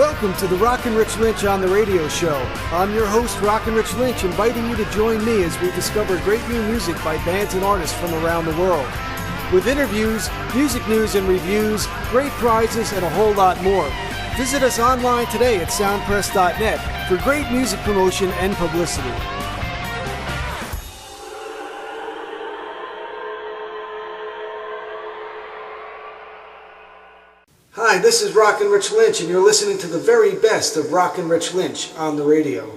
Welcome to the Rockin Rich Lynch on the Radio Show. I'm your host, Rockin Rich Lynch, inviting you to join me as we discover great new music by bands and artists from around the world. With interviews, music news and reviews, great prizes, and a whole lot more. Visit us online today at soundpress.net for great music promotion and publicity. Hi, this is Rockin Rich Lynch, and you're listening to the very best of Rockin Rich Lynch on the radio.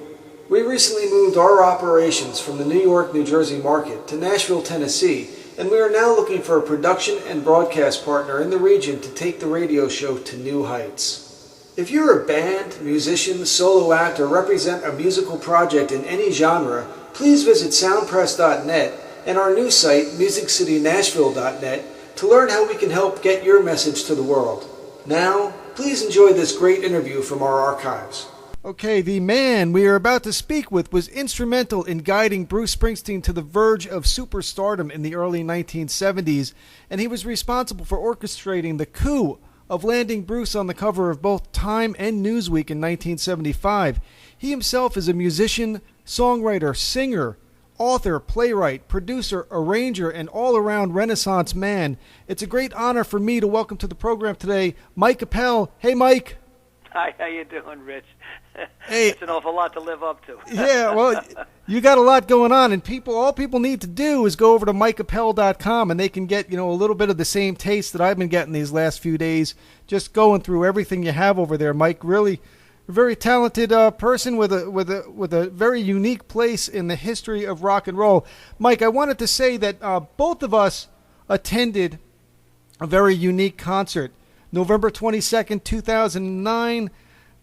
We recently moved our operations from the New York, New Jersey market to Nashville, Tennessee, and we are now looking for a production and broadcast partner in the region to take the radio show to new heights. If you're a band, musician, solo act, or represent a musical project in any genre, please visit soundpress.net and our new site, musiccitynashville.net, to learn how we can help get your message to the world. Now, please enjoy this great interview from our archives. Okay, the man we are about to speak with was instrumental in guiding Bruce Springsteen to the verge of superstardom in the early 1970s, and he was responsible for orchestrating the coup of landing Bruce on the cover of both Time and Newsweek in 1975. He himself is a musician, songwriter, singer, author, playwright, producer, arranger, and all-around Renaissance man. It's a great honor for me to welcome to the program today Mike Appel. Hey, Mike. Hi, how you doing, Rich? Hey, it's an awful lot to live up to. Yeah, well, you got a lot going on, and all people need to do is go over to mikeappel.com, and they can get, a little bit of the same taste that I've been getting these last few days, just going through everything you have over there, Mike. Really a very talented person with a very unique place in the history of rock and roll. Mike, I wanted to say that both of us attended a very unique concert. November 22nd, 2009,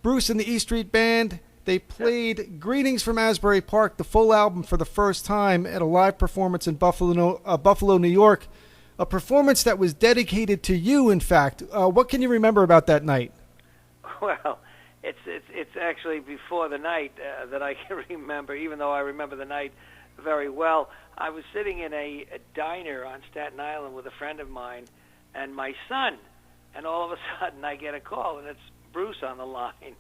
Bruce and the E Street Band, they played Greetings from Asbury Park, the full album, for the first time at a live performance in Buffalo, New York, a performance that was dedicated to you, in fact. What can you remember about that night? Well, it's actually before the night that I can remember, even though I remember the night very well. I was sitting in a diner on Staten Island with a friend of mine and my son, and all of a sudden I get a call, and it's Bruce on the line,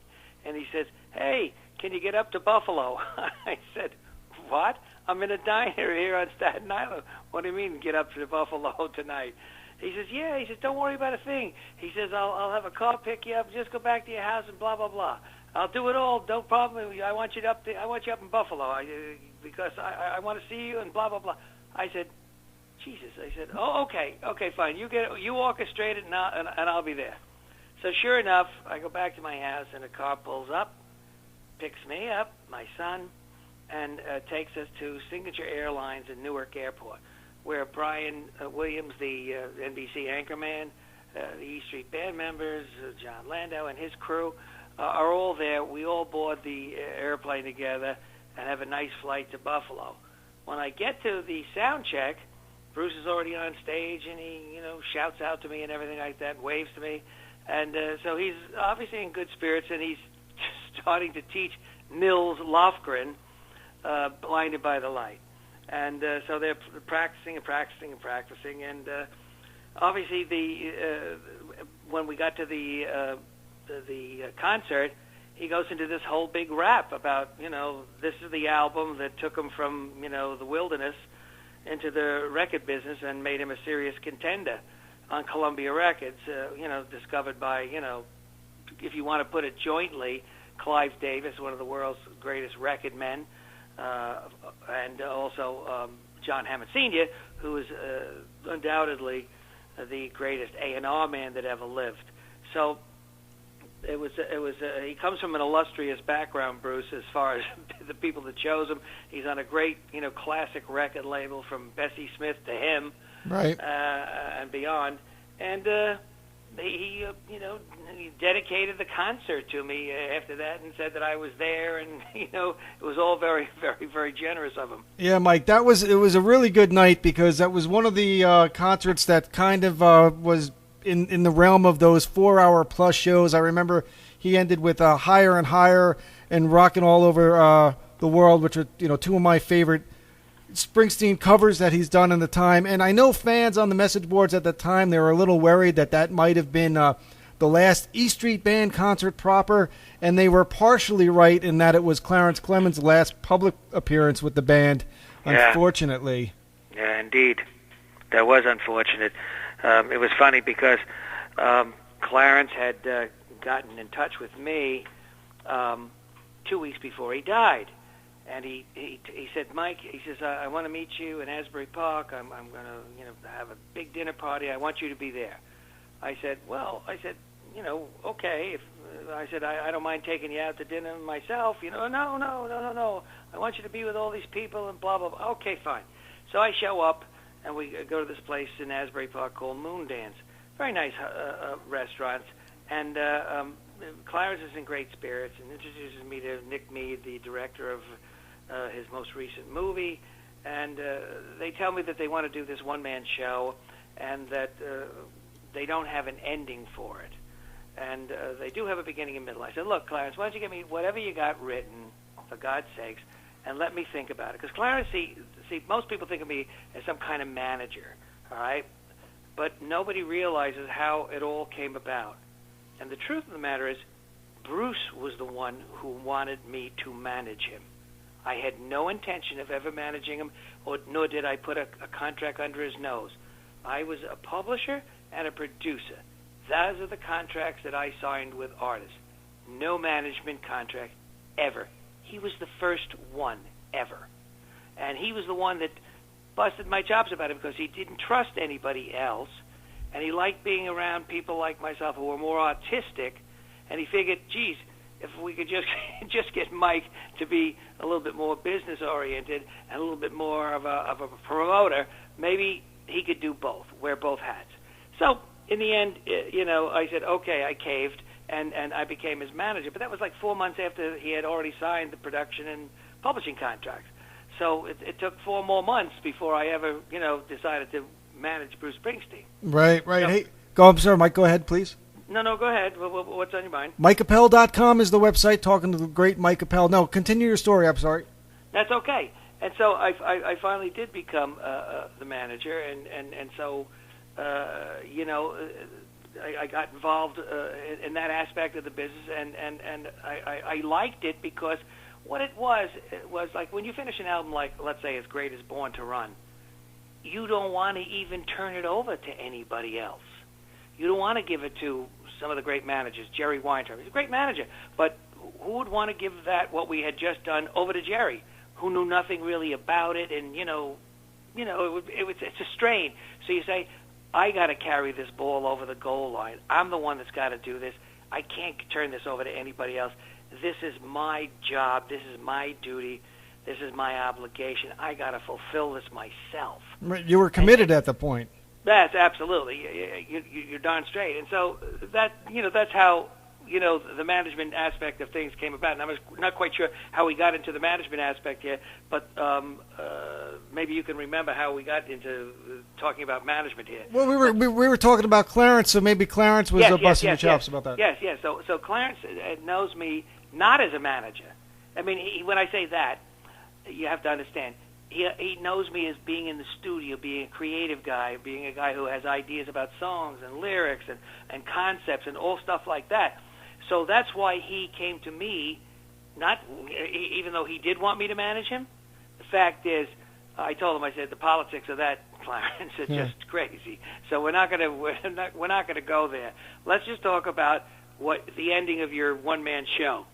and he says, "Hey, can you get up to Buffalo?" I said, "What? I'm in a diner here on Staten Island. What do you mean get up to Buffalo tonight?" He says, "Yeah." He says, "Don't worry about a thing." He says, I'll have a car pick you up. Just go back to your house and blah blah blah. I'll do it all. No problem. I want you up in Buffalo because I want to see you and blah blah blah. I said, "Jesus." I said, "Oh, okay, fine. You orchestrate it and I'll be there." So sure enough, I go back to my house and a car pulls up, picks me up, my son, and takes us to Signature Airlines in Newark Airport, where Brian Williams, the NBC anchorman, the E Street Band members, John Landau and his crew are all there. We all board the airplane together and have a nice flight to Buffalo. When I get to the sound check, Bruce is already on stage, and he, shouts out to me and everything like that, waves to me. And so he's obviously in good spirits, and he's starting to teach Nils Lofgren, Blinded by the Light. And so they're practicing, and obviously when we got to the concert, he goes into this whole big rap about, this is the album that took him from, the wilderness into the record business and made him a serious contender on Columbia Records, discovered by, if you want to put it jointly, Clive Davis, one of the world's greatest record men, and also John Hammond Sr., who is undoubtedly the greatest A&R man that ever lived. So it was he comes from an illustrious background, Bruce, as far as the people that chose him. He's on a great, classic record label from Bessie Smith to him, right, and beyond. And he dedicated the concert to me after that and said that I was there, and it was all very, very, very generous of him. Yeah, Mike, it was a really good night because that was one of the concerts that kind of was in the realm of those 4-hour plus shows. I remember he ended with Higher and Higher and Rockin' All Over the World, which are two of my favorite Springsteen covers that he's done in the time. And I know fans on the message boards at the time, they were a little worried that might have been the last E Street Band concert proper, and they were partially right in that it was Clarence Clemens' last public appearance with the band, unfortunately. Yeah, indeed. That was unfortunate. It was funny because Clarence had gotten in touch with me 2 weeks before he died. And he said, Mike, he says, I want to meet you in Asbury Park. I'm going to have a big dinner party. I want you to be there. I said, okay. I said, I don't mind taking you out to dinner myself. No. I want you to be with all these people and blah, blah, blah. Okay, fine. So I show up, and we go to this place in Asbury Park called Moon Dance. Very nice restaurant. And Clarence is in great spirits and introduces me to Nick Mead, the director of his most recent movie. And they tell me that they want to do this one-man show and that they don't have an ending for it. And they do have a beginning and middle. I said, look, Clarence, why don't you give me whatever you got written, for God's sakes, and let me think about it. Because Clarence, see, most people think of me as some kind of manager, all right? But nobody realizes how it all came about. And the truth of the matter is, Bruce was the one who wanted me to manage him. I had no intention of ever managing him, nor did I put a contract under his nose. I was a publisher and a producer. Those are the contracts that I signed with artists. No management contract ever. He was the first one ever. And he was the one that busted my chops about it because he didn't trust anybody else, and he liked being around people like myself who were more artistic, and he figured, geez, if we could just get Mike to be a little bit more business-oriented and a little bit more of a promoter, maybe he could do both, wear both hats. So in the end, I said, okay, I caved, and I became his manager. But that was like 4 months after he had already signed the production and publishing contracts. So it took 4 more months before I ever, decided to manage Bruce Springsteen. Right. So, hey, I'm sorry, Mike, go ahead, please. No, go ahead. What's on your mind? MikeAppel.com is the website, talking to the great Mike Appel. No, continue your story, I'm sorry. That's okay. And so I finally did become the manager, and so, I got involved in that aspect of the business, and I liked it because what it was like when you finish an album like, let's say, as great as Born to Run, you don't want to even turn it over to anybody else. You don't want to give it to some of the great managers. Jerry Weintraub, he's a great manager, but who would want to give that, what we had just done, over to Jerry, who knew nothing really about it, and it's a strain. So you say, I got to carry this ball over the goal line. I'm the one that's got to do this. I can't turn this over to anybody else. This is my job. This is my duty. This is my obligation. I got to fulfill this myself. You were committed at the point. That's absolutely. You're darn straight. And so that's how, the management aspect of things came about. And I was not quite sure how we got into the management aspect yet, but maybe you can remember how we got into talking about management here. Well, we were talking about Clarence, so maybe Clarence was busting your chops about that. Yes. So Clarence knows me not as a manager. I mean, when I say that, you have to understand, he knows me as being in the studio, being a creative guy, being a guy who has ideas about songs and lyrics and concepts and all stuff like that. So that's why he came to me, even though he did want me to manage him. The fact is, I told him, I said, the politics of that, Clarence, are just crazy. So we're not gonna go there. Let's just talk about what the ending of your one-man show.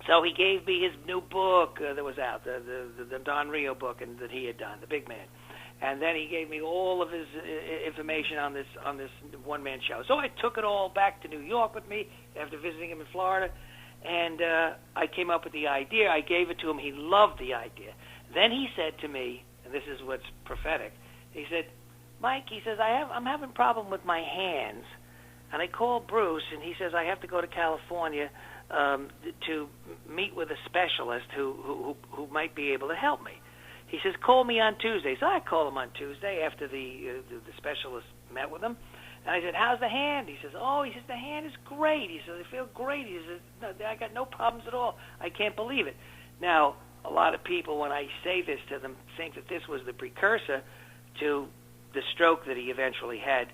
So he gave me his new book that was out, the Don Rio book, and that he had done, The Big Man. And then he gave me all of his information on this one-man show. So I took it all back to New York with me after visiting him in Florida, and I came up with the idea. I gave it to him. He loved the idea. Then he said to me, and this is what's prophetic, he said, Mike, he says, I'm having a problem with my hands. And I called Bruce, and he says, I have to go to California to meet with a specialist who might be able to help me. He says, call me on Tuesday. So I called him on Tuesday after the specialist met with him. And I said, how's the hand? He says, the hand is great. He says, I feel great. He says, no, I got no problems at all. I can't believe it. Now, a lot of people, when I say this to them, think that this was the precursor to the stroke that he eventually had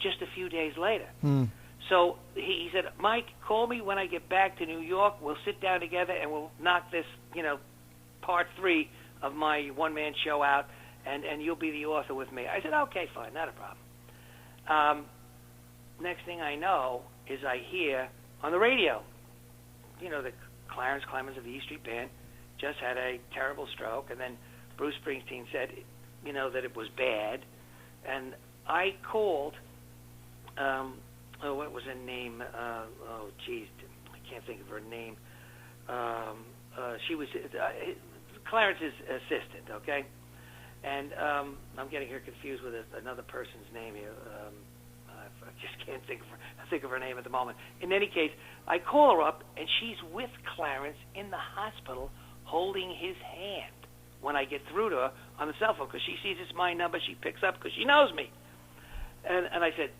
just a few days later. Hmm. So he said, Mike, call me when I get back to New York. We'll sit down together and we'll knock this, part 3 of my one-man show out, and you'll be the author with me. I said, okay, fine, not a problem. Next thing I know is I hear on the radio, the Clarence Clemens of the E Street Band just had a terrible stroke, and then Bruce Springsteen said, that it was bad. And I called, what was her name? I can't think of her name. She was Clarence's assistant, okay? And I'm getting her confused with another person's name here. I just can't think of her name at the moment. In any case, I call her up, and she's with Clarence in the hospital holding his hand when I get through to her on the cell phone, because she sees it's my number. She picks up because she knows me. And I said,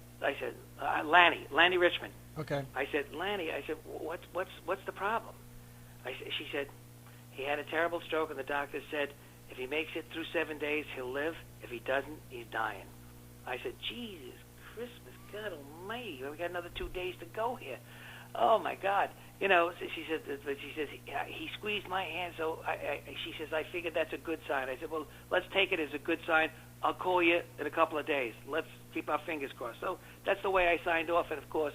Lanny Richmond. Okay. I said, Lanny, what's the problem? She said, he had a terrible stroke, and the doctor said if he makes it through 7 days, he'll live. If he doesn't, he's dying. I said, Jesus Christmas, God Almighty, we got another 2 days to go here. Oh my God, She says he squeezed my hand, so she says I figured that's a good sign. I said, well, let's take it as a good sign. I'll call you in a couple of days. Let's keep our fingers crossed. So that's the way I signed off, and of course,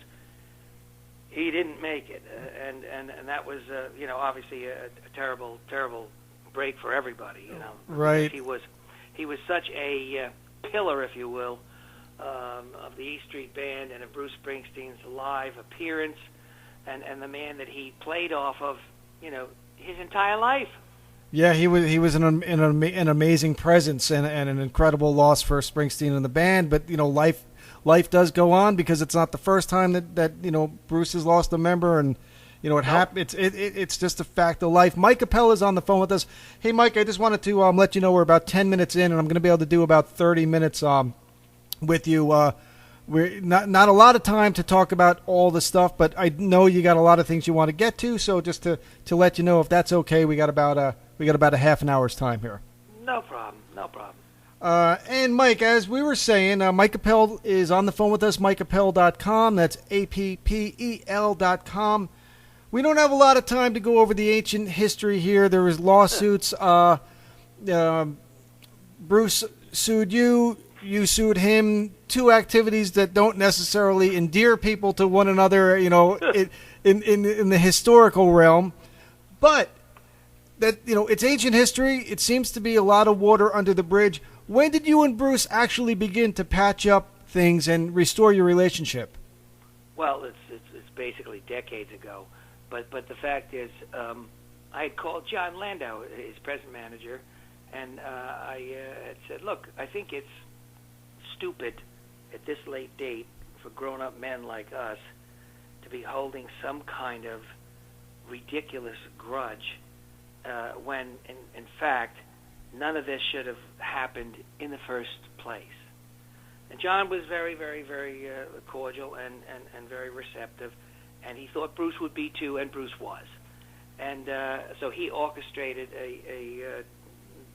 he didn't make it, and that was obviously a terrible break for everybody. Right. He was such a pillar, if you will, of the E Street Band and of Bruce Springsteen's live appearance, and the man that he played off of, his entire life. Yeah, he was an amazing presence and an incredible loss for Springsteen and the band. But life does go on, because it's not the first time that Bruce has lost a member, and it happened. It's just a fact of life. Mike Appel is on the phone with us. Hey, Mike, I just wanted to let you know we're about 10 minutes in, and I'm going to be able to do about 30 minutes with you. We're not a lot of time to talk about all the stuff, but I know you got a lot of things you want to get to. So just to let you know, if that's okay, we got about a half an hour's time here. No problem. And Mike, as we were saying, Mike Appel is on the phone with us. MikeAppel.com. That's APPEL.com. We don't have a lot of time to go over the ancient history here. There was lawsuits. Bruce sued you. You sued him. Two activities that don't necessarily endear people to one another, in the historical realm. But that it's ancient history. It seems to be a lot of water under the bridge. When did you and Bruce actually begin to patch up things and restore your relationship? Well, it's basically decades ago. But the fact is, I had called John Landau, his present manager, and I had said, look, I think it's stupid at this late date for grown-up men like us to be holding some kind of ridiculous grudge when, in fact, none of this should have happened in the first place. And John was very, very, very cordial and very receptive, and he thought Bruce would be too, and Bruce was. And so he orchestrated a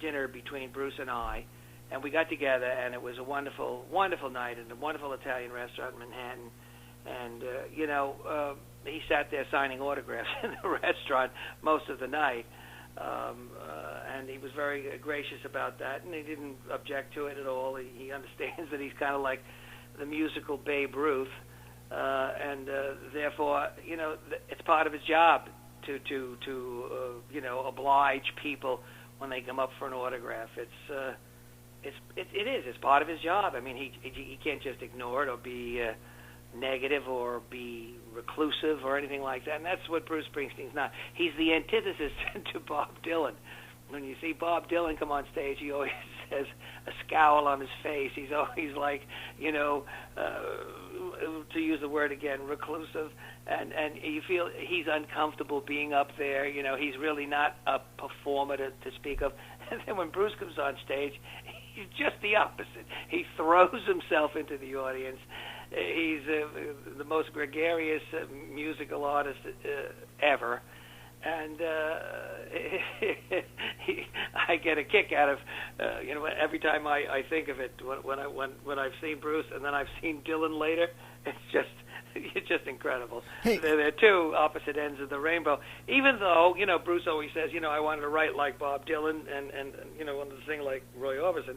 dinner between Bruce and I, and we got together, and it was a wonderful, wonderful night in a wonderful Italian restaurant in Manhattan. And, he sat there signing autographs in the restaurant most of the night. And he was very gracious about that, and he didn't object to it at all. He understands that he's kind of like the musical Babe Ruth, and therefore, it's part of his job to oblige people when they come up for an autograph. It's part of his job. I mean, he can't just ignore it or be negative or be reclusive or anything like that, and that's what Bruce Springsteen's not. He's the antithesis to Bob Dylan. When you see Bob Dylan come on stage, he always has a scowl on his face. He's always like, to use the word again, reclusive, and you feel he's uncomfortable being up there. He's really not a performer to speak of. And then when Bruce comes on stage, he's just the opposite. He throws himself into the audience. He's the most gregarious musical artist ever, And I get a kick out of every time I think of it when I've seen Bruce and then I've seen Dylan later. It's just incredible. Hey. They're two opposite ends of the rainbow. Even though Bruce always says I wanted to write like Bob Dylan and wanted to sing like Roy Orbison.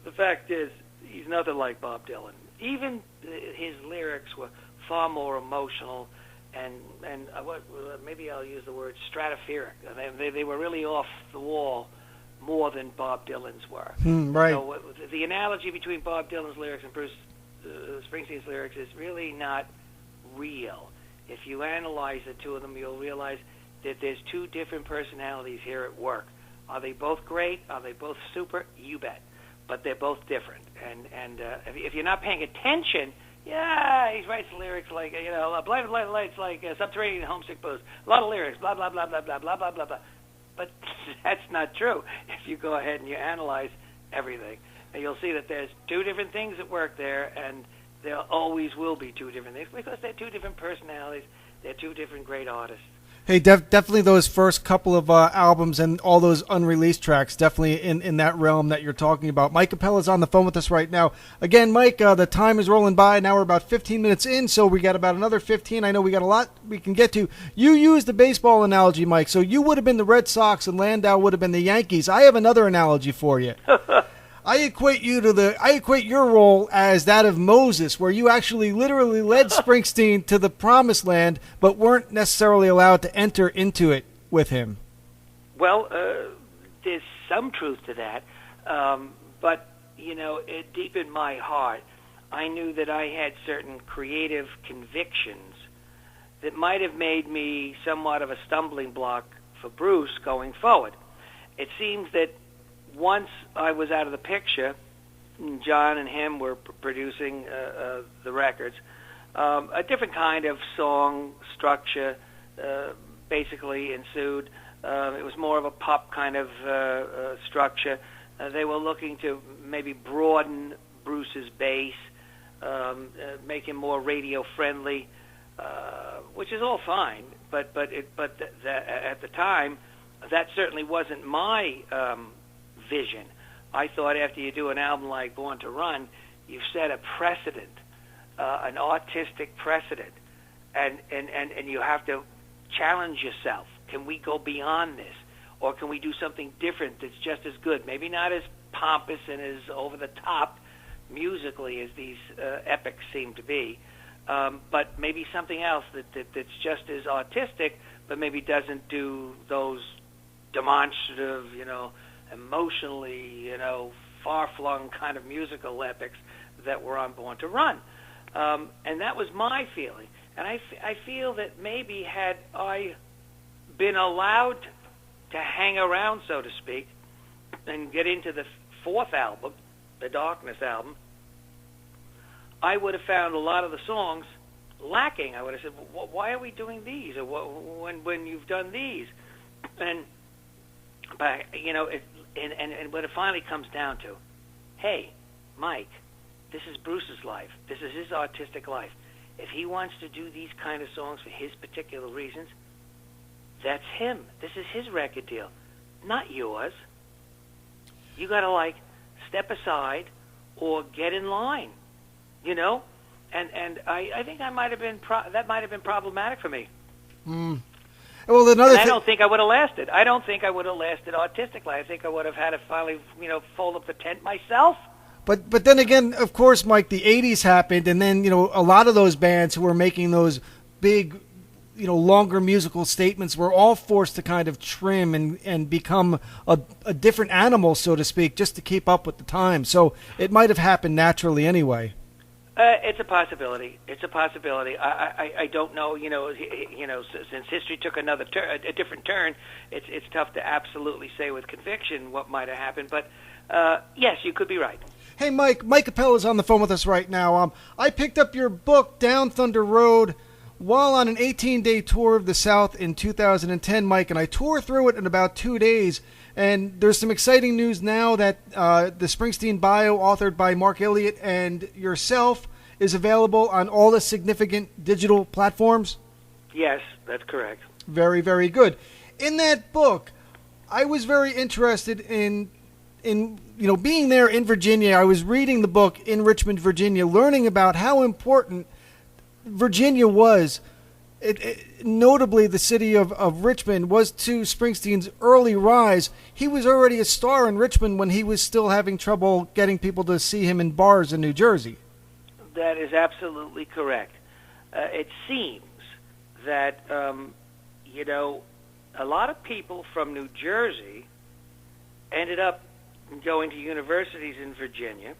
The fact is he's nothing like Bob Dylan. Even his lyrics were far more emotional. And maybe I'll use the word stratospheric. They were really off the wall more than Bob Dylan's were. Right. So the analogy between Bob Dylan's lyrics and Bruce Springsteen's lyrics is really not real. If you analyze the two of them, you'll realize that there's two different personalities here at work. Are they both great? Are they both super? You bet. But they're both different. And if you're not paying attention, yeah, he writes lyrics like, blinded lights like subterranean homesick blues. A lot of lyrics, blah, blah, blah, blah, blah, blah, blah, blah, blah. But that's not true if you go ahead and you analyze everything. And you'll see that there's two different things at work there, and there always will be two different things because they're two different personalities. They're two different great artists. Hey, definitely those first couple of albums and all those unreleased tracks, definitely in that realm that you're talking about. Mike Appel is on the phone with us right now. Again, Mike, the time is rolling by. Now we're about 15 minutes in, so we got about another 15. I know we got a lot we can get to. You used the baseball analogy, Mike, so you would have been the Red Sox and Landau would have been the Yankees. I have another analogy for you. I equate your role as that of Moses, where you actually literally led Springsteen to the promised land, but weren't necessarily allowed to enter into it with him. Well, there's some truth to that, but deep in my heart, I knew that I had certain creative convictions that might have made me somewhat of a stumbling block for Bruce going forward. It seems that once I was out of the picture, John and him were producing the records. A different kind of song structure basically ensued. It was more of a pop kind of structure. They were looking to maybe broaden Bruce's bass, make him more radio friendly, which is all fine. But at the time, that certainly wasn't my vision. I thought after you do an album like Born to Run, you've set a precedent, an artistic precedent, and you have to challenge yourself. Can we go beyond this? Or can we do something different that's just as good? Maybe not as pompous and as over-the-top musically as these epics seem to be, but maybe something else that's just as artistic, but maybe doesn't do those demonstrative, emotionally, far-flung kind of musical epics that were on Born to Run. And that was my feeling. And I feel that maybe had I been allowed to hang around, so to speak, and get into the fourth album, the Darkness album, I would have found a lot of the songs lacking. I would have said, well, why are we doing these? Or when you've done these? But and when it finally comes down to, hey, Mike, this is Bruce's life. This is his artistic life. If he wants to do these kind of songs for his particular reasons, that's him. This is his record deal, not yours. You got to step aside or get in line, And I think that might have been problematic for me. Well, I don't think I would have lasted. I don't think I would have lasted artistically. I think I would have had to finally, fold up the tent myself. But then again, of course, Mike, the 80s happened, and then, a lot of those bands who were making those big, longer musical statements were all forced to kind of trim and become a different animal, so to speak, just to keep up with the time. So it might have happened naturally anyway. It's a possibility. It's a possibility. I don't know. Since history took a different turn, it's tough to absolutely say with conviction what might have happened. But yes, you could be right. Hey, Mike Appel is on the phone with us right now. I picked up your book, Down Thunder Road, while on an 18-day tour of the South in 2010, Mike, and I tore through it in about 2 days. And there's some exciting news now that the Springsteen bio, authored by Mark Elliott and yourself, is available on all the significant digital platforms. Yes, that's correct. Very, very good. In that book, I was very interested in being there in Virginia. I was reading the book in Richmond, Virginia, learning about how important Virginia was. Notably, the city of Richmond was to Springsteen's early rise. He was already a star in Richmond when he was still having trouble getting people to see him in bars in New Jersey. That is absolutely correct. It seems that, a lot of people from New Jersey ended up going to universities in Virginia,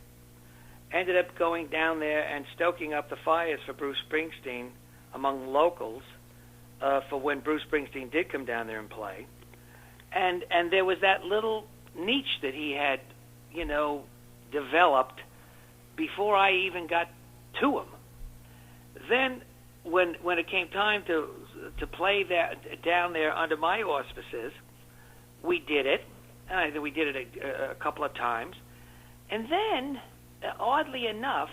ended up going down there and stoking up the fires for Bruce Springsteen among locals for when Bruce Springsteen did come down there and play. And there was that little niche that he had, developed before I even got to him. Then when it came time to play down there under my auspices, we did it. And we did it a couple of times. And then, oddly enough,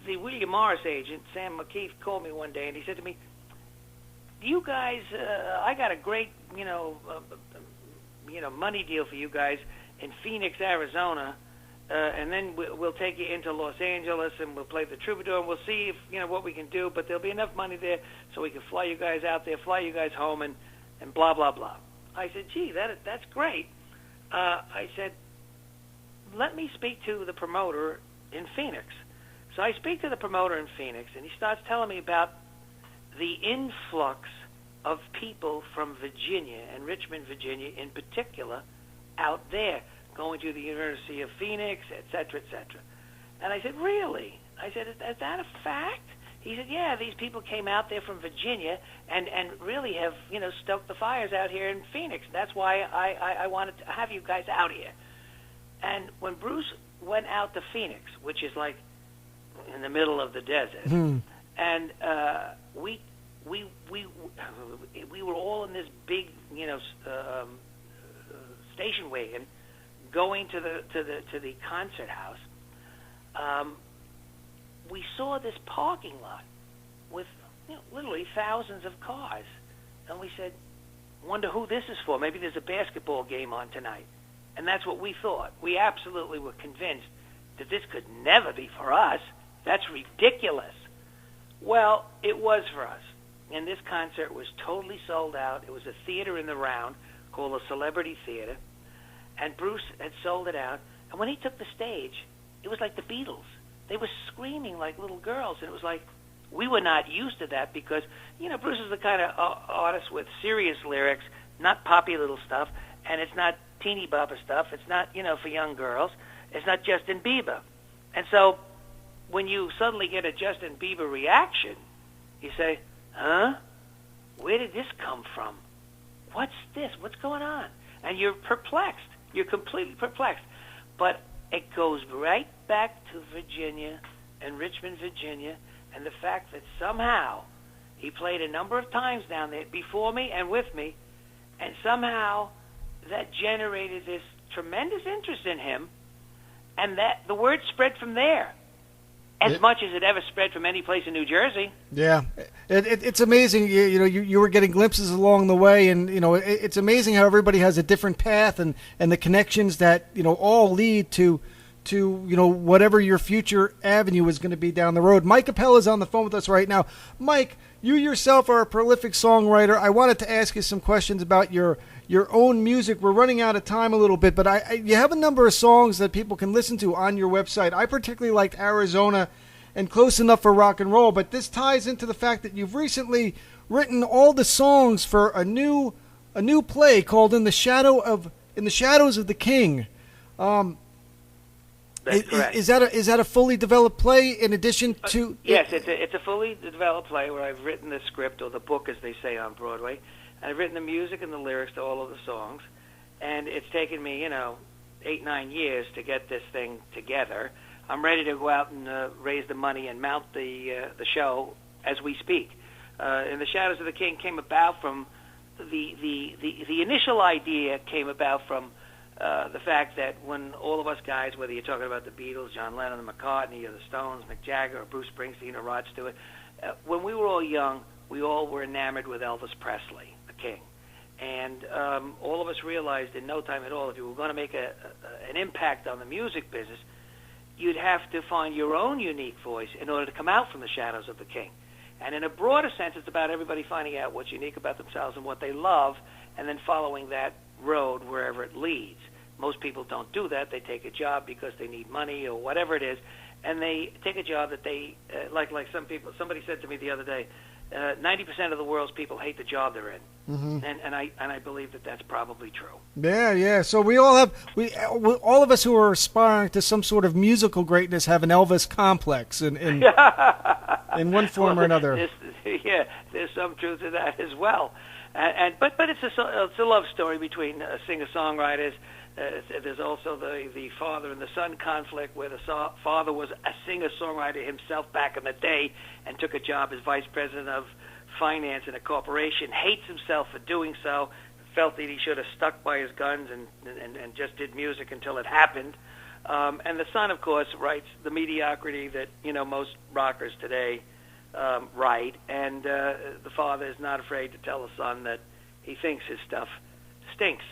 the William Morris agent, Sam McKeith, called me one day and he said to me, "You guys, I got a great, money deal for you guys in Phoenix, Arizona, and then we'll take you into Los Angeles and we'll play the Troubadour and we'll see if what we can do. But there'll be enough money there so we can fly you guys out there, fly you guys home, and blah blah blah." I said, "Gee, that's great." I said, "Let me speak to the promoter in Phoenix." So I speak to the promoter in Phoenix, and he starts telling me about the influx of people from Virginia, and Richmond, Virginia in particular, out there, going to the University of Phoenix, et cetera, et cetera. And I said, "Really?" I said, "Is that a fact?" He said, "Yeah, these people came out there from Virginia and really have, stoked the fires out here in Phoenix. That's why I wanted to have you guys out here." And when Bruce went out to Phoenix, which is like in the middle of the desert, and we were all in this big, station wagon going to the concert house. We saw this parking lot with literally thousands of cars, and we said, "Wonder who this is for? Maybe there's a basketball game on tonight." And that's what we thought. We absolutely were convinced that this could never be for us. That's ridiculous. Well, it was for us, and this concert was totally sold out. It was a theater in the Round called the Celebrity Theater, and Bruce had sold it out. And when he took the stage, it was like the Beatles. They were screaming like little girls, and it was like we were not used to that because, Bruce is the kind of artist with serious lyrics, not poppy little stuff, and it's not teeny bopper stuff. It's not, for young girls. It's not Justin Bieber. And so when you suddenly get a Justin Bieber reaction, you say, "Huh? Where did this come from? What's this? What's going on?" And you're perplexed. You're completely perplexed. But it goes right back to Virginia and Richmond, Virginia, and the fact that somehow he played a number of times down there before me and with me, and somehow that generated this tremendous interest in him, and that the word spread from there as much as it ever spread from any place in New Jersey. Yeah, it's amazing. You were getting glimpses along the way, and it's amazing how everybody has a different path and the connections that all lead to whatever your future avenue is going to be down the road. Mike Appel is on the phone with us right now. Mike, you yourself are a prolific songwriter. I wanted to ask you some questions about your own music. We're running out of time a little bit, but you have a number of songs that people can listen to on your website. I particularly liked Arizona and Close Enough for Rock and Roll, but this ties into the fact that you've recently written all the songs for a new play called In the Shadows of the King. That's correct. Is that a fully developed play in addition to? Yes, it's a fully developed play where I've written the script, or the book as they say on Broadway. I've written the music and the lyrics to all of the songs, and it's taken me 8-9 years to get this thing together. I'm ready to go out and raise the money and mount the show as we speak. And the Shadows of the King came about from the initial idea came about from the fact that when all of us guys, whether you're talking about the Beatles, John Lennon, the McCartney, or the Stones, Mick Jagger, or Bruce Springsteen, or Rod Stewart, when we were all young, we all were enamored with Elvis Presley, the king. And all of us realized in no time at all, if you were going to make an impact on the music business, you'd have to find your own unique voice in order to come out from the shadows of the king. And in a broader sense, it's about everybody finding out what's unique about themselves and what they love, and then following that road wherever it leads. Most people don't do that. They take a job because they need money or whatever it is, and they take a job that they like some people. Somebody said to me the other day, 90% of the world's people hate the job they're in, and I believe that that's probably true. Yeah. So we all all of us who are aspiring to some sort of musical greatness have an Elvis complex in in one form or another. There's some truth to that as well, but it's a love story between singer-songwriters. There's also the father and the son conflict, where the father was a singer-songwriter himself back in the day and took a job as vice president of finance in a corporation, hates himself for doing so, felt that he should have stuck by his guns and just did music until it happened. And the son, of course, writes the mediocrity that most rockers today write, and the father is not afraid to tell the son that he thinks his stuff stinks.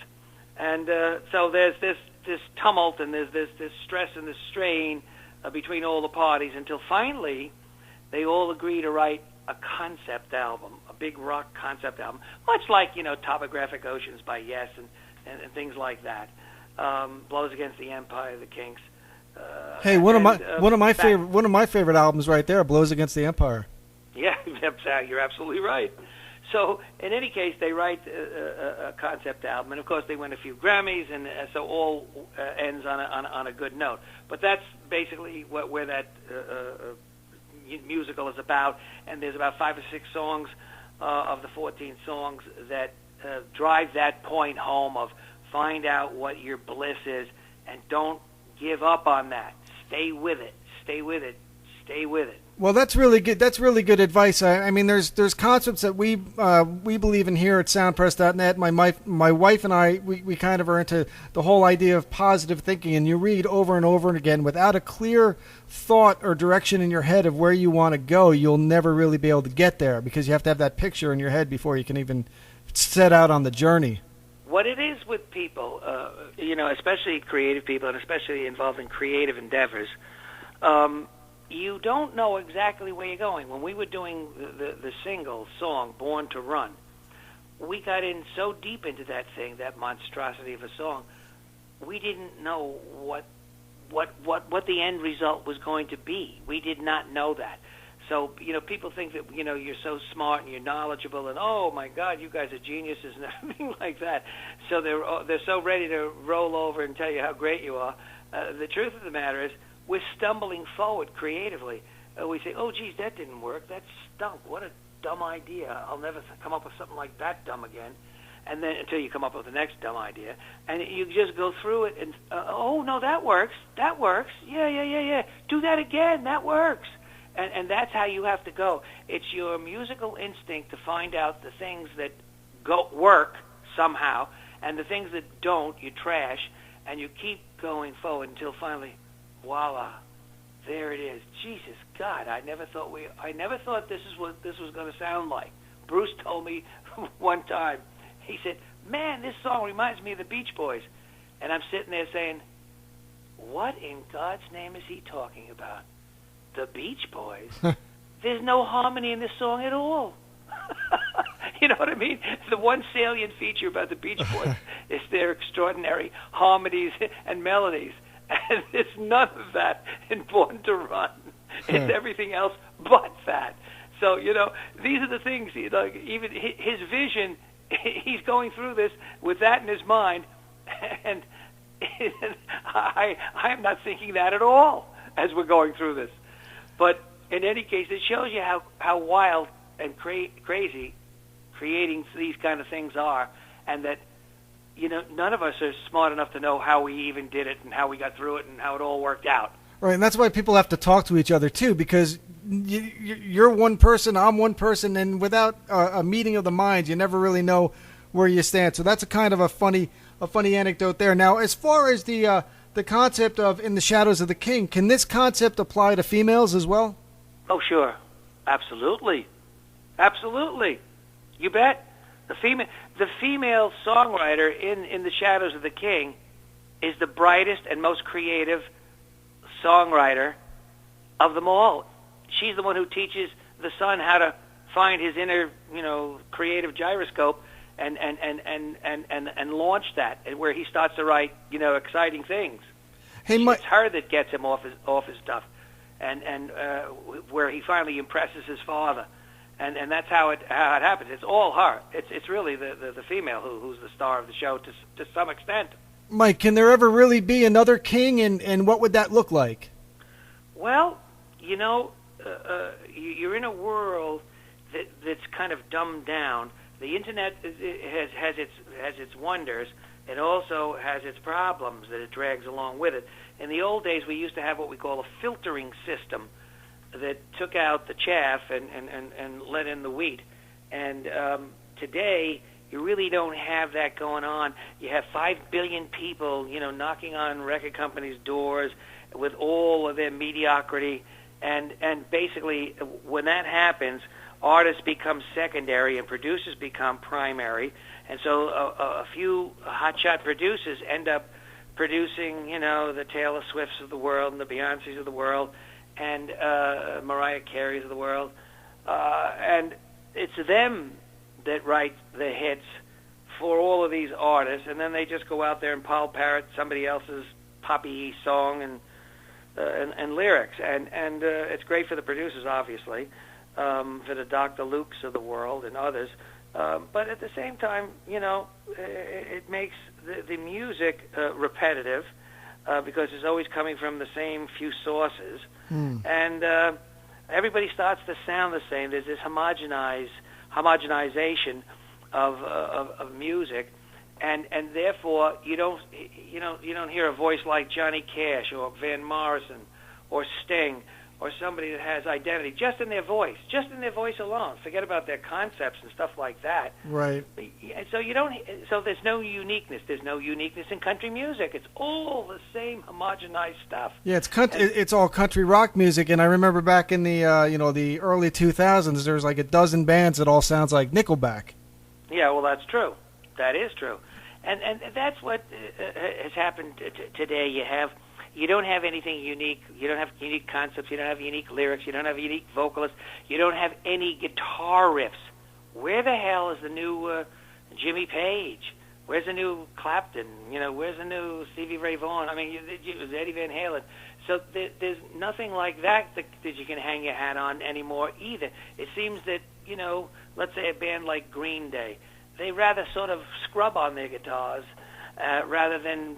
And so there's this tumult and there's this stress and this strain between all the parties until finally they all agree to write a concept album, a big rock concept album, much like Topographic Oceans by Yes and things like that. Blows Against the Empire, the Kinks. Hey, one of my favorite albums right there, Blows Against the Empire. Yeah, you're absolutely right. So, in any case, they write a concept album, and of course, they win a few Grammys, and so all ends on a good note. But that's basically where that musical is about. And there's about 5 or 6 songs of the 14 songs that drive that point home of find out what your bliss is, and don't give up on that. Stay with it. Stay with it. Stay with it. Well, that's really good. That's really good advice. I mean, there's concepts that we believe in here at soundpress.net. My wife and I, we kind of are into the whole idea of positive thinking, and you read over and over and again without a clear thought or direction in your head of where you want to go, you'll never really be able to get there, because you have to have that picture in your head before you can even set out on the journey. What it is with people, especially creative people and especially involved in creative endeavors, you don't know exactly where you're going. When we were doing the single song, Born to Run, we got in so deep into that thing, that monstrosity of a song, we didn't know what the end result was going to be. We did not know that. So, people think that, you're so smart and you're knowledgeable and, oh, my God, you guys are geniuses and everything like that. So they're so ready to roll over and tell you how great you are. The truth of the matter is, we're stumbling forward creatively. We say, oh, geez, that didn't work. That stunk. What a dumb idea. I'll never come up with something like that dumb again. And then until you come up with the next dumb idea. And you just go through it and, oh, no, that works. That works. Yeah. Do that again. That works. And that's how you have to go. It's your musical instinct to find out the things that work somehow, and the things that don't, you trash, and you keep going forward until finally, voila, there it is. Jesus God, I never thought this is what this was going to sound like. Bruce told me one time, he said, man, this song reminds me of the Beach Boys. And I'm sitting there saying, what in God's name is he talking about? The Beach Boys? There's no harmony in this song at all. You know what I mean? The one salient feature about the Beach Boys is their extraordinary harmonies and melodies. And there's none of that in Born to Run. It's everything else but that. So, these are the things, even his vision, he's going through this with that in his mind, and I am not thinking that at all as we're going through this. But in any case, it shows you how wild and crazy creating these kind of things are, and that none of us are smart enough to know how we even did it and how we got through it and how it all worked out. Right, and that's why people have to talk to each other too, because you're one person, I'm one person, and without a meeting of the minds, you never really know where you stand. So that's a kind of a funny anecdote there. Now, as far as the concept of In the Shadows of the King, can this concept apply to females as well? Oh, sure. Absolutely. Absolutely. You bet. The female songwriter in The Shadows of the King is the brightest and most creative songwriter of them all. She's the one who teaches the son how to find his inner, creative gyroscope and launch that, and where he starts to write, exciting things. Hey, Mike. It's her that gets him off his stuff, and where he finally impresses his father. And that's how it happens. It's all her. It's really the female who's the star of the show to some extent. Mike, can there ever really be another king, and what would that look like? Well, you're in a world that's kind of dumbed down. The internet has its wonders. It also has its problems that it drags along with it. In the old days, we used to have what we call a filtering system that took out the chaff and let in the wheat. And today, you really don't have that going on. You have 5 billion people, knocking on record companies' doors with all of their mediocrity. And basically, when that happens, artists become secondary and producers become primary. And so a few hotshot producers end up producing, the Taylor Swifts of the world and the Beyoncés of the world and Mariah Carey's of the world. And it's them that write the hits for all of these artists, and then they just go out there and parrot somebody else's poppy song and lyrics. And it's great for the producers, obviously, for the Dr. Lukes of the world and others. But at the same time, it makes the music repetitive because it's always coming from the same few sources. And everybody starts to sound the same. There's this homogenization of music, and therefore you don't hear a voice like Johnny Cash or Van Morrison or Sting or somebody that has identity just in their voice alone. Forget about their concepts and stuff like that. Right. So So there's no uniqueness. There's no uniqueness in country music. It's all the same homogenized stuff. Yeah, it's all country rock music. And I remember back in the the early 2000s, there was like a dozen bands that all sounds like Nickelback. Yeah, well, that's true. That is true, and that's what has happened today. You don't have anything unique. You don't have unique concepts. You don't have unique lyrics. You don't have unique vocalists. You don't have any guitar riffs. Where the hell is the new Jimmy Page? Where's the new Clapton? Where's the new Stevie Ray Vaughan? I mean, it was Eddie Van Halen. So there's nothing like that you can hang your hat on anymore either. It seems that, let's say a band like Green Day, they rather sort of scrub on their guitars rather than,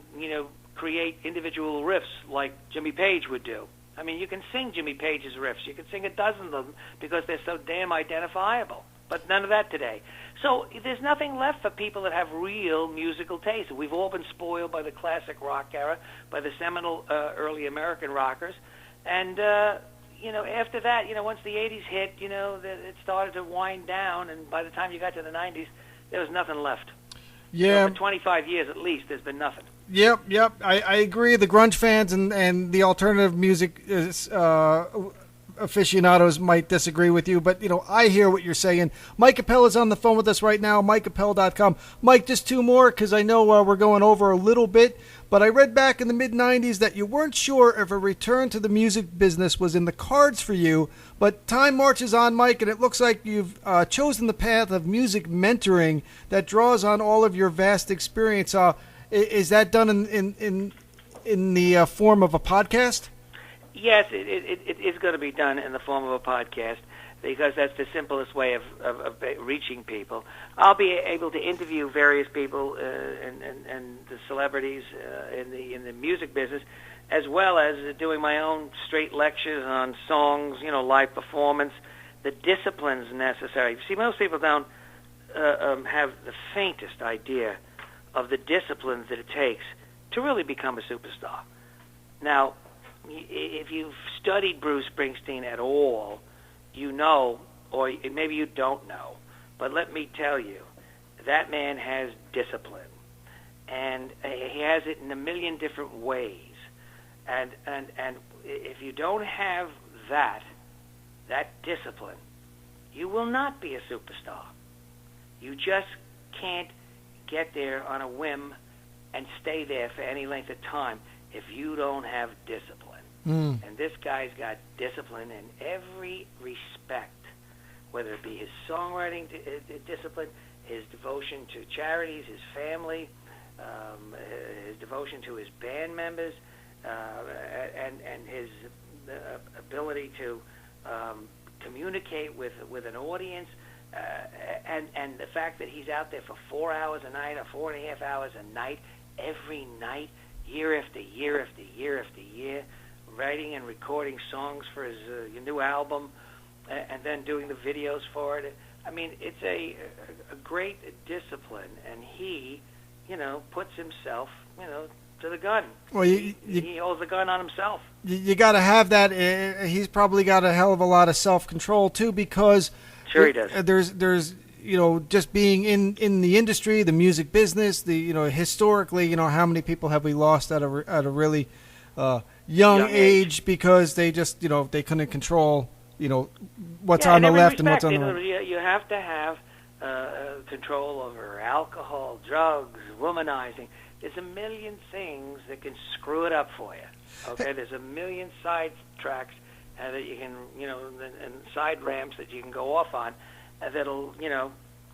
create individual riffs like Jimmy Page would do. I mean, you can sing Jimmy Page's riffs. You can sing a dozen of them because they're so damn identifiable. But none of that today. So there's nothing left for people that have real musical taste. We've all been spoiled by the classic rock era, by the seminal early American rockers. And, after that, once the 80s hit, it started to wind down. And by the time you got to the 90s, there was nothing left. Yeah. So for 25 years at least, there's been nothing. Yep. I agree. The grunge fans and the alternative music aficionados might disagree with you, but I hear what you're saying. Mike Appel is on the phone with us right now. MikeAppel.com. Mike, just two more because I know we're going over a little bit. But I read back in the mid-'90s that you weren't sure if a return to the music business was in the cards for you. But time marches on, Mike, and it looks like you've chosen the path of music mentoring that draws on all of your vast experience. Is that done in the form of a podcast? Yes, it is going to be done in the form of a podcast because that's the simplest way of reaching people. I'll be able to interview various people and the celebrities in the music business, as well as doing my own straight lectures on songs, live performance, the disciplines necessary. See, most people don't have the faintest idea of the disciplines that it takes to really become a superstar. Now, if you've studied Bruce Springsteen at all, you know, or maybe you don't know, but let me tell you, that man has discipline, and he has it in a million different ways. And if you don't have that discipline, you will not be a superstar. You just can't get there on a whim and stay there for any length of time if you don't have discipline. And this guy's got discipline in every respect, whether it be his songwriting discipline, his devotion to charities, his family, his devotion to his band members, and his ability to communicate with an audience, and the fact that he's out there for 4 hours a night or 4.5 hours a night, every night, year after year after year after year, writing and recording songs for his new album, and then doing the videos for it. I mean, it's a great discipline, and he, puts himself, to the gun. Well, he holds the gun on himself. You got to have that. He's probably got a hell of a lot of self-control too, because sure he does. There's just being in the industry, the music business, historically, how many people have we lost at a really young age because they just they couldn't control what's on the left and what's on the right. You have to have control over alcohol, drugs, womanizing. There's a million things that can screw it up for you. Okay, there's a million side tracks that you can, and side ramps that you can go off on that'll,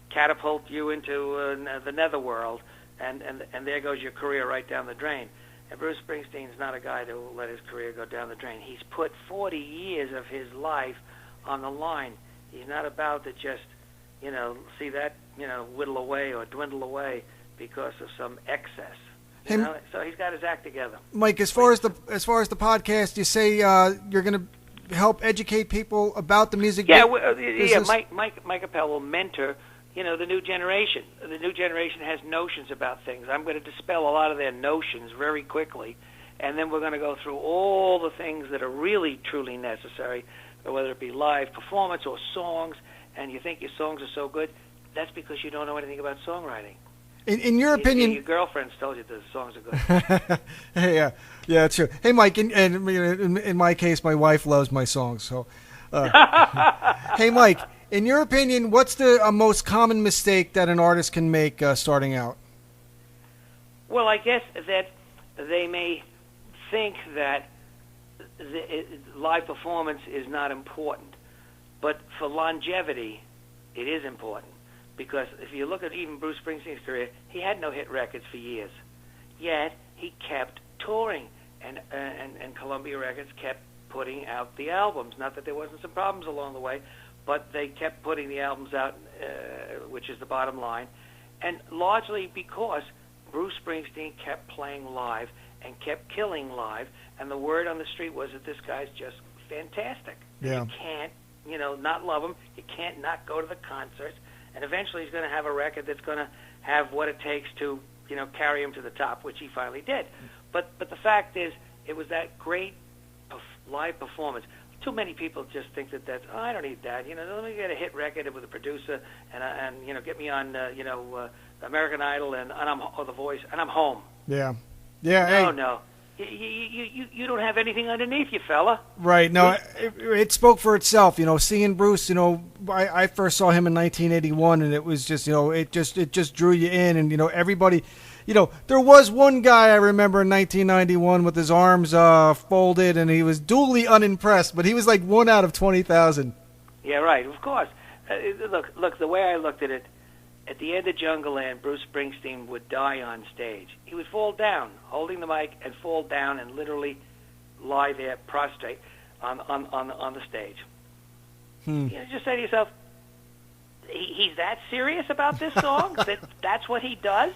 catapult you into the netherworld, and there goes your career right down the drain. And Bruce Springsteen's not a guy that will let his career go down the drain. He's put 40 years of his life on the line. He's not about to just, see that, whittle away or dwindle away because of some excess. So he's got his act together. Mike, as far as the podcast, you say you're going to help educate people about the music. Yeah, Mike Appel will mentor, the new generation. The new generation has notions about things. I'm going to dispel a lot of their notions very quickly, and then we're going to go through all the things that are really, truly necessary, whether it be live performance or songs, and you think your songs are so good, that's because you don't know anything about songwriting. In your opinion, your girlfriend's told you the songs are good. Yeah, that's true. Hey, Mike, in my case, my wife loves my songs. So, hey, Mike, in your opinion, what's the most common mistake that an artist can make starting out? Well, I guess that they may think that live performance is not important, but for longevity, it is important. Because if you look at even Bruce Springsteen's career, he had no hit records for years. Yet he kept touring, and Columbia Records kept putting out the albums. Not that there wasn't some problems along the way, but they kept putting the albums out, which is the bottom line. And largely because Bruce Springsteen kept playing live and kept killing live, and the word on the street was that this guy's just fantastic. Yeah. You can't, not love him. You can't not go to the concerts. And eventually he's going to have a record that's going to have what it takes to, carry him to the top, which he finally did. But the fact is, it was that great live performance. Too many people just think that's, I don't need that. Let me get a hit record with a producer and get me on, American Idol or The Voice, and I'm home. Yeah. No. You don't have anything underneath you, fella. Right. No, it spoke for itself. Seeing Bruce. I first saw him in 1981, and it was just, it just drew you in, and everybody. There was one guy I remember in 1991 with his arms folded, and he was duly unimpressed, but he was like 1 out of 20,000. Yeah, right. Of course. Look. The way I looked at it. At the end of Jungle Land, Bruce Springsteen would die on stage. He would fall down, holding the mic, and fall down and literally lie there prostrate on the stage. Just say to yourself, he's that serious about this song? That's what he does?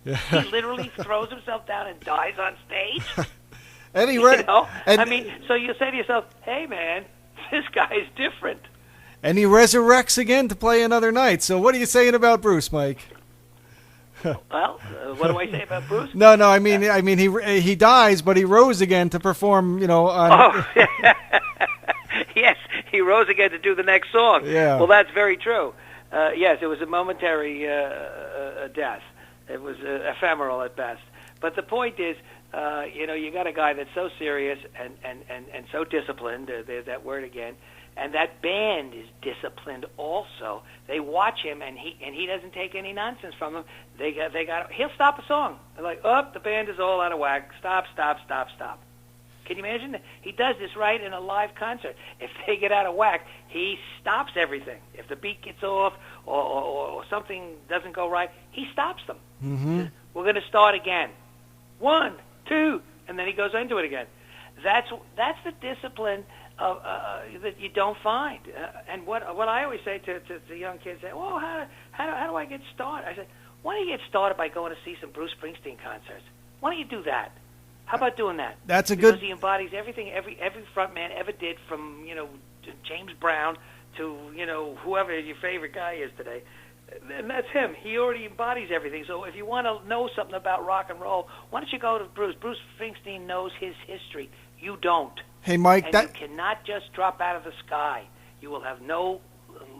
Yeah. He literally throws himself down and dies on stage? So you say to yourself, hey, man, this guy's different. And he resurrects again to play another night. So what are you saying about Bruce, Mike? Well, what do I say about Bruce? No. I mean, he dies, but he rose again to perform. Yes, he rose again to do the next song. Yeah. Well, that's very true. Yes, it was a momentary death. It was ephemeral at best. But the point is, you got a guy that's so serious and so disciplined. There's that word again. And that band is disciplined also. They watch him, and he doesn't take any nonsense from them. He'll stop a song. They're like, oh, the band is all out of whack. Stop. Can you imagine? He does this right in a live concert. If they get out of whack, he stops everything. If the beat gets off or something doesn't go right, he stops them. Mm-hmm. We're going to start again. 1, 2, and then he goes into it again. That's the discipline that you don't find. And what I always say to young kids, say, well, how do I get started? I said, why don't you get started by going to see some Bruce Springsteen concerts? Why don't you do that? How about doing that? Because he embodies everything every front man ever did, from James Brown to whoever your favorite guy is today. And that's him. He already embodies everything. So if you want to know something about rock and roll, why don't you go to Bruce? Bruce Springsteen knows his history. You don't. Hey, Mike, and you cannot just drop out of the sky. You will have no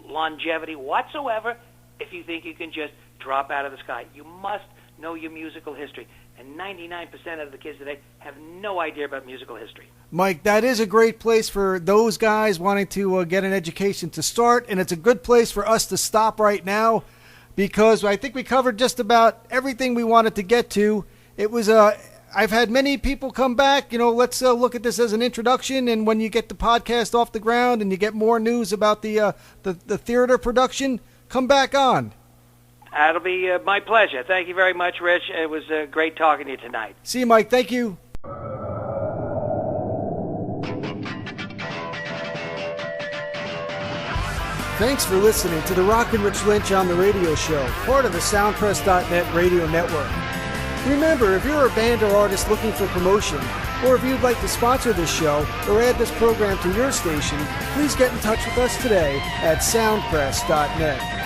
longevity whatsoever if you think you can just drop out of the sky. You must know your musical history. And 99% of the kids today have no idea about musical history. Mike, that is a great place for those guys wanting to get an education to start, and it's a good place for us to stop right now, because I think we covered just about everything we wanted to get to. It was I've had many people come back, let's look at this as an introduction, and when you get the podcast off the ground and you get more news about the theater production, come back on. That'll be my pleasure. Thank you very much, Rich. It was great talking to you tonight. See you, Mike. Thank you. Thanks for listening to the Rockin' Rich Lynch on the Radio Show, part of the SoundPress.net radio network. Remember, if you're a band or artist looking for promotion, or if you'd like to sponsor this show or add this program to your station, please get in touch with us today at SoundPress.net.